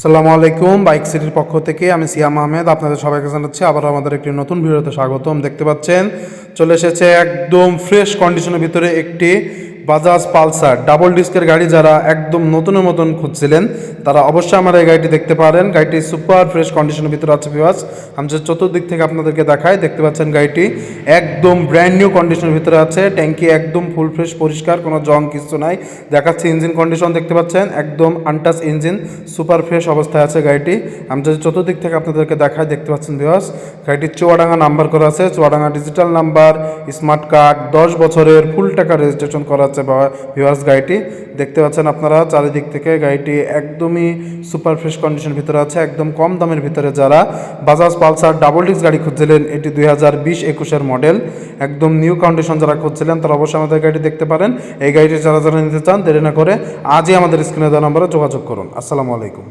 আসসালামু আলাইকুম। বাইক সিটির পক্ষ থেকে আমি সিয়াম আহমেদ আপনাদের সবাইকে জানাচ্ছি আবার আমাদের একটি নতুন ভিডিওতে স্বাগতম। দেখতে পাচ্ছেন চলে এসেছে একদম ফ্রেশ কন্ডিশনের ভিতরে একটি বাজাজ পালসার ডাবল ডিস্কের গাড়ি। যারা একদম নতুনের মতন খুঁজছিলেন তারা অবশ্যই আমার এই গাড়িটি দেখতে পারেন। গাড়িটি সুপার ফ্রেশ কন্ডিশনের ভিতরে আছে ভিউয়ার্স। আমি যে চতুর্দিক থেকে আপনাদেরকে দেখাই, দেখতে পাচ্ছেন গাড়িটি একদম ব্র্যান্ড নিউ কন্ডিশনের ভিতরে আছে। ট্যাঙ্কি একদম ফুল ফ্রেশ পরিষ্কার, কোনো জং কিছু নাই। দেখাচ্ছে ইঞ্জিন কন্ডিশন, দেখতে পাচ্ছেন একদম আনটাচ ইঞ্জিন, সুপার ফ্রেশ অবস্থায় আছে গাড়িটি। আমি যদি চতুর্দিক থেকে আপনাদেরকে দেখাই, দেখতে পাচ্ছেন ভিউয়ার্স গাড়িটির চুয়াডাঙ্গা নাম্বার করা আছে, Chuadanga digital number, smart card, 10 বছরের ফুল টাকা রেজিস্ট্রেশন করা আছে ভিউয়ার্স। গাড়িটি দেখতে পাচ্ছেন আপনারা চারিদিক থেকে, গাড়িটি একদমই সুপার ফ্রেশ কন্ডিশনের ভিতরে আছে, একদম কম দামের ভিতরে। যারা বাজাজ পালসার ডাবল ডিস্ক গাড়ি খুঁজছিলেন, এটি 2020-21-এর মডেল, একদম নিউ কন্ডিশন যারা খুঁজছিলেন তারা অবশ্যই আমাদের গাড়িটি দেখতে পারেন। এই গাড়িটি যারা যারা নিতে চান দেরি না করে আজই আমাদের স্ক্রিনে দেওয়া নম্বরে যোগাযোগ করুন। আসসালামু আলাইকুম।